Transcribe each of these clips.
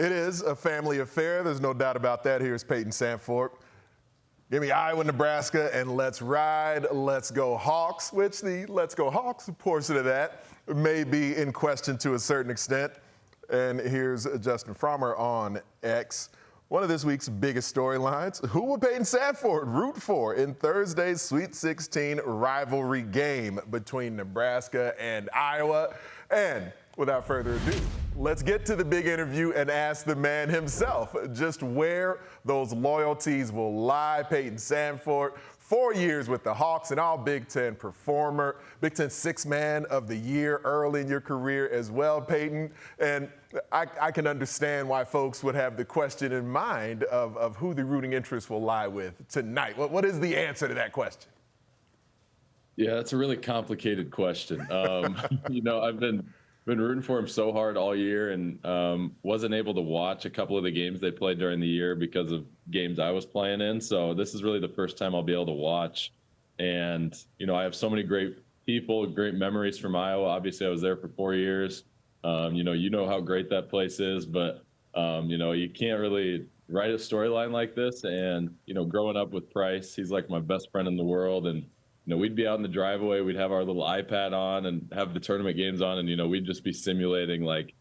It is a family affair. There's no doubt about that. Here's Payton Sandfort. Give me Iowa, Nebraska, and let's ride. Let's go Hawks, which the let's go Hawks portion of that may be in question to a certain extent. And here's Justin Frommer on X. One of this week's biggest storylines, who will Payton Sandfort root for in Thursday's Sweet 16 rivalry game between Nebraska and Iowa? And without further ado, let's get to the big interview and ask the man himself just where those loyalties will lie. Payton Sandfort, 4 years with the Hawks, an all Big Ten performer, Big Ten Sixth Man of the Year early in your career as well, Payton. And I can understand why folks would have the question in mind of who the rooting interest will lie with tonight. What is the answer to that question? Yeah, that's a really complicated question. I've been rooting for him so hard all year and wasn't able to watch a couple of the games they played during the year because of games I was playing in. So this is really the first time I'll be able to watch. And, I have so many great people, great memories from Iowa. Obviously, I was there for 4 years. You know how great that place is, but, you can't really write a storyline like this. And, growing up with Pryce, he's like my best friend in the world. And, we'd be out in the driveway, we'd have our little iPad on and have the tournament games on. And, we'd just be simulating like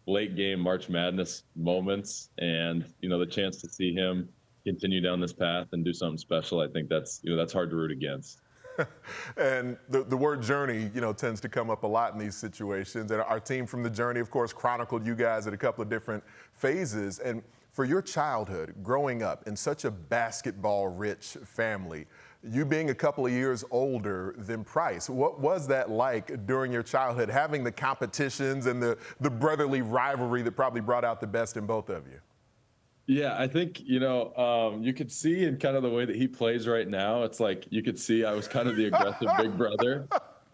late game March Madness moments. And, the chance to see him continue down this path and do something special, I think that's hard to root against. And the word journey, tends to come up a lot in these situations. And our team from the Journey, of course, chronicled you guys at a couple of different phases. And for your childhood, growing up in such a basketball-rich family, you being a couple of years older than Pryce, what was that like during your childhood, having the competitions and the brotherly rivalry that probably brought out the best in both of you? Yeah, I think, you could see in kind of the way that he plays right now, it's like you could see I was kind of the aggressive big brother.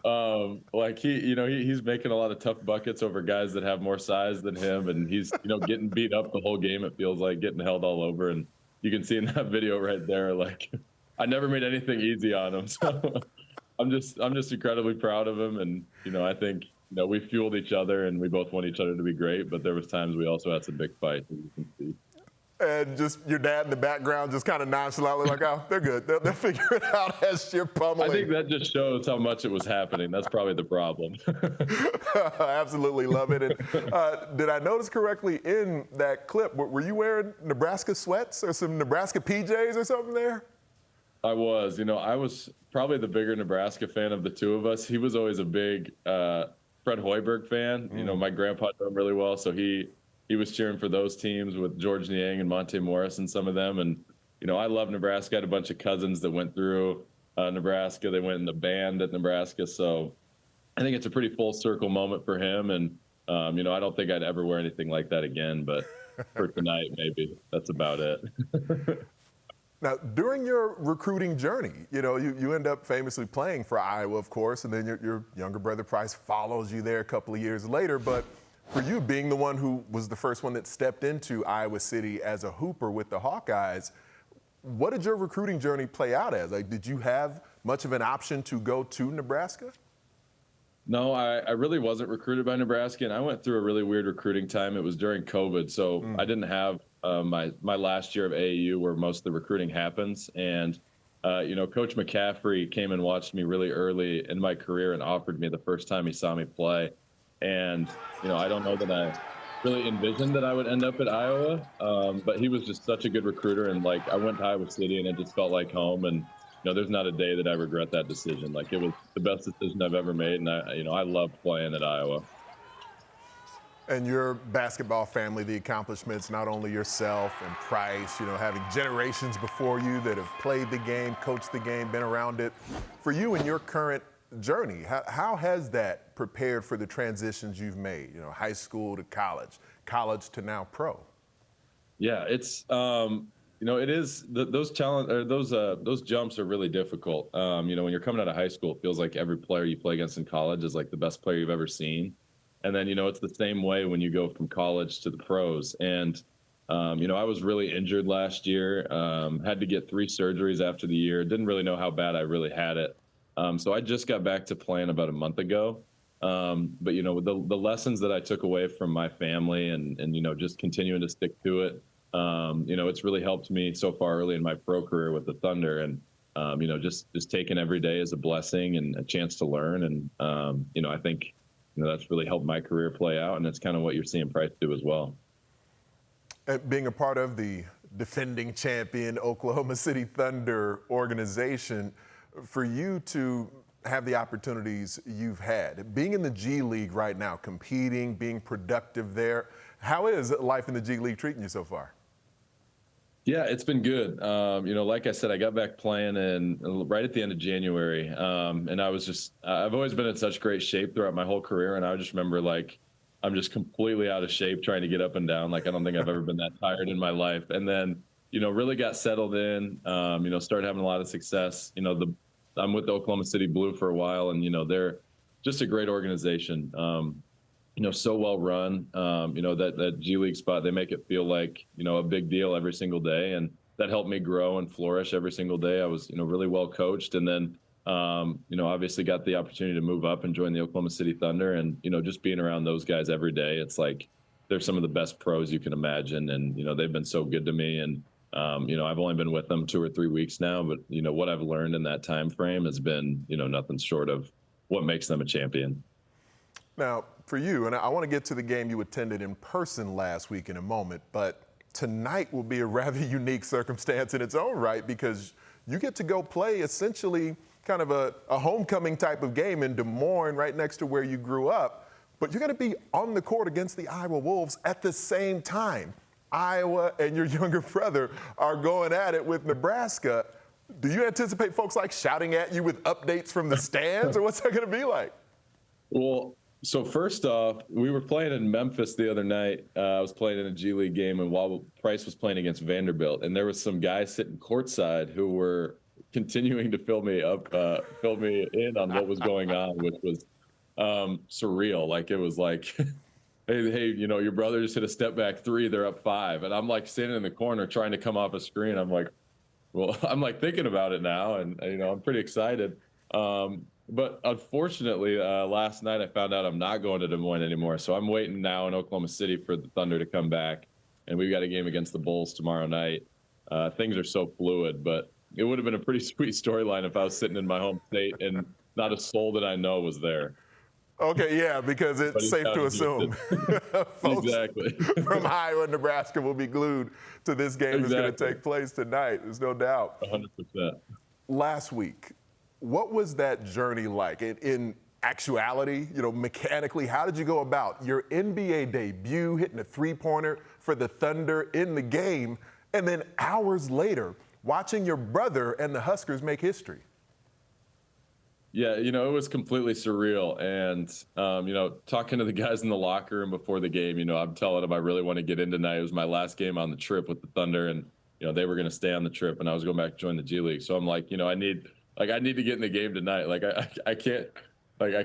He's making a lot of tough buckets over guys that have more size than him. And he's, getting beat up the whole game, it feels like, getting held all over. And you can see in that video right there, like, I never made anything easy on him. So I'm just incredibly proud of him. And, I think, we fueled each other and we both want each other to be great. But there was times we also had some big fights, as you can see. And just your dad in the background, just kind of nonchalantly like, oh, they're good. They'll figure it out as you're pummeling. I think that just shows how much it was happening. That's probably the problem. Absolutely love it. And did I notice correctly in that clip, were you wearing Nebraska sweats or some Nebraska PJs or something there? I was. I was probably the bigger Nebraska fan of the two of us. He was always a big Fred Hoiberg fan. My grandpa knew him really well, so he was cheering for those teams with George Niang and Monte Morris and some of them. And, I love Nebraska. I had a bunch of cousins that went through Nebraska. They went in the band at Nebraska. So I think it's a pretty full circle moment for him. And, I don't think I'd ever wear anything like that again. But for tonight, maybe that's about it. Now, during your recruiting journey, you end up famously playing for Iowa, of course, and then your younger brother Pryce follows you there a couple of years later. But for you, being the one who was the first one that stepped into Iowa City as a hooper with the Hawkeyes, what did your recruiting journey play out as? Like, did you have much of an option to go to Nebraska? No, I really wasn't recruited by Nebraska, and I went through a really weird recruiting time. It was during COVID, so I didn't have my last year of AAU where most of the recruiting happens. And, Coach McCaffrey came and watched me really early in my career and offered me the first time he saw me play. And, I don't know that I really envisioned that I would end up at Iowa, but he was just such a good recruiter. And, I went to Iowa City, and it just felt like home. And, there's not a day that I regret that decision. Like, it was the best decision I've ever made. And, I loved playing at Iowa. And your basketball family, the accomplishments, not only yourself and Pryce, having generations before you that have played the game, coached the game, been around it. For you in your current journey, how has that prepared for the transitions you've made? High school to college to now pro. Yeah, it's it is those jumps are really difficult. When you're coming out of high school, it feels like every player you play against in college is like the best player you've ever seen. And then it's the same way when you go from college to the pros. And I was really injured last year. Had to get 3 surgeries after the year. Didn't really know how bad I really had it. So I just got back to playing about a month ago. But the lessons that I took away from my family and just continuing to stick to it, it's really helped me so far early in my pro career with the Thunder, and just taking every day as a blessing and a chance to learn. And I think that's really helped my career play out, and that's kind of what you're seeing Pryce do as well. Being a part of the defending champion Oklahoma City Thunder organization, for you to have the opportunities you've had, being in the G League right now, competing, being productive there, how is life in the G League treating you so far? Yeah, it's been good. Like I said, I got back playing right at the end of January. And I've always been in such great shape throughout my whole career. And I just remember, I'm just completely out of shape trying to get up and down. I don't think I've ever been that tired in my life. And then, really got settled in, started having a lot of success. I'm with the Oklahoma City Blue for a while, and, they're just a great organization. So well run, that G League spot, they make it feel like, a big deal every single day. And that helped me grow and flourish every single day. I was, really well coached. And then, obviously got the opportunity to move up and join the Oklahoma City Thunder. And, just being around those guys every day, it's like they're some of the best pros you can imagine. And, they've been so good to me. And, I've only been with them 2 or 3 weeks now, but, what I've learned in that time frame has been, nothing short of what makes them a champion. Now, for you, and I want to get to the game you attended in person last week in a moment, but tonight will be a rather unique circumstance in its own right, because you get to go play essentially kind of a homecoming type of game in Des Moines, right next to where you grew up, but you're going to be on the court against the Iowa Wolves at the same time. Iowa and your younger brother are going at it with Nebraska. Do you anticipate folks shouting at you with updates from the stands, or what's that going to be like? Well, so first off, we were playing in Memphis the other night. I was playing in a G League game, and while Pryce was playing against Vanderbilt, and there was some guys sitting courtside who were continuing to fill me in on what was going on, which was surreal. It was like, hey, your brother just hit a step back 3, they're up 5. And I'm standing in the corner trying to come off a screen. I'm thinking about it now, and I'm pretty excited. But unfortunately, last night I found out I'm not going to Des Moines anymore. So I'm waiting now in Oklahoma City for the Thunder to come back. And we've got a game against the Bulls tomorrow night. Things are so fluid, but it would have been a pretty sweet storyline if I was sitting in my home state and not a soul that I know was there. Okay, yeah, because it's safe to assume folks exactly. from Iowa and Nebraska will be glued to this game that's going to take place tonight. There's no doubt. 100%. Last week, what was that journey like? In actuality, mechanically, how did you go about your NBA debut, hitting a three-pointer for the Thunder in the game, and then hours later, watching your brother and the Huskers make history? Yeah, it was completely surreal. And, talking to the guys in the locker room before the game, I'm telling them I really want to get in tonight. It was my last game on the trip with the Thunder, and, they were going to stay on the trip, and I was going back to join the G League. So I'm like, I need to get in the game tonight. I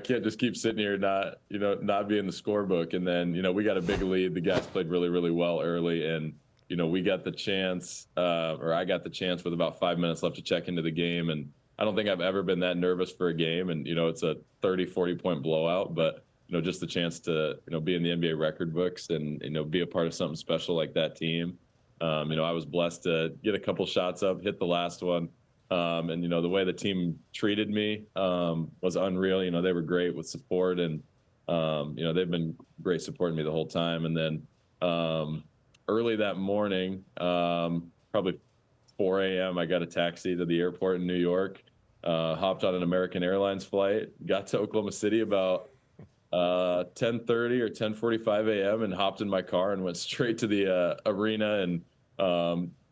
can't just keep sitting here not be in the scorebook. And then, we got a big lead. The guys played really, really well early, and, we got the chance, or I got the chance with about 5 minutes left to check into the game. And I don't think I've ever been that nervous for a game. And, it's a 30, 40-point blowout, but, just the chance to, be in the NBA record books and, be a part of something special like that team. I was blessed to get a couple shots up, hit the last one. And, the way the team treated me was unreal. They were great with support, and, they've been great supporting me the whole time. And then early that morning, probably 4 a.m., I got a taxi to the airport in New York, hopped on an American Airlines flight, got to Oklahoma City about 10:30 or 10:45 a.m. and hopped in my car and went straight to the arena. And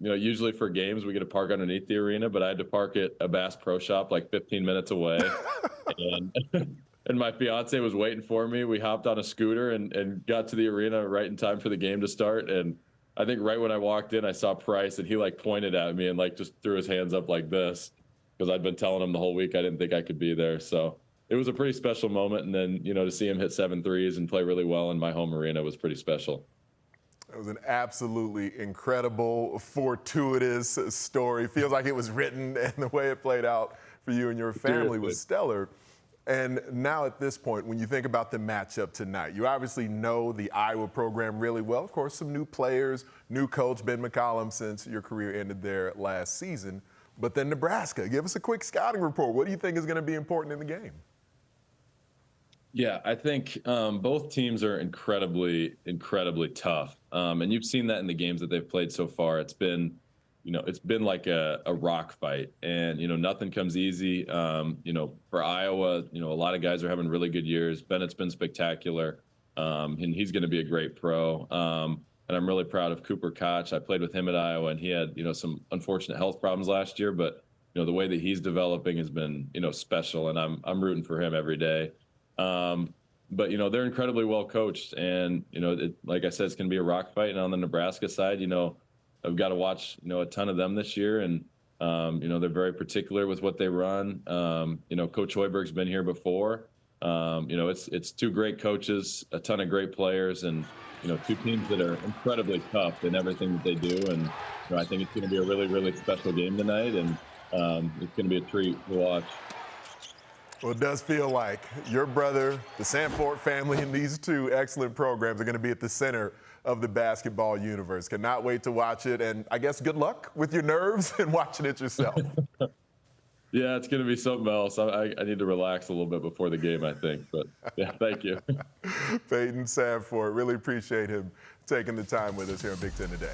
usually for games we get to park underneath the arena, but I had to park at a Bass Pro Shop 15 minutes away. and my fiance was waiting for me. We hopped on a scooter and got to the arena right in time for the game to start. And I think right when I walked in, I saw Pryce, and he pointed at me and just threw his hands up like this, because I'd been telling him the whole week I didn't think I could be there. So it was a pretty special moment. And then, to see him hit 7 threes and play really well in my home arena was pretty special. It was an absolutely incredible, fortuitous story. Feels like it was written, and the way it played out for you and your family was stellar. And now at this point, when you think about the matchup tonight, you obviously know the Iowa program really well. Of course, some new players, new coach Ben McCollum since your career ended there last season. But then Nebraska, give us a quick scouting report. What do you think is going to be important in the game? Yeah, I think both teams are incredibly, incredibly tough. And you've seen that in the games that they've played so far. It's been like a rock fight, and nothing comes easy. For Iowa, a lot of guys are having really good years. Bennett's been spectacular, and he's going to be a great pro. And I'm really proud of Cooper Koch. I played with him at Iowa, and he had some unfortunate health problems last year, but the way that he's developing has been special, and I'm rooting for him every day. But they're incredibly well coached, and like I said, it's going to be a rock fight. And on the Nebraska side, I've got to watch a ton of them this year, and they're very particular with what they run. Coach Hoiberg's been here before. It's two great coaches, a ton of great players, and two teams that are incredibly tough in everything that they do. And I think it's going to be a really, really special game tonight, and it's going to be a treat to watch. Well, it does feel like your brother, the Sandfort family, and these two excellent programs are going to be at the center of the basketball universe. Cannot wait to watch it. And I guess good luck with your nerves and watching it yourself. Yeah, it's going to be something else. I need to relax a little bit before the game, I think. But, yeah, thank you. Payton Sandfort, really appreciate him taking the time with us here on Big Ten Today.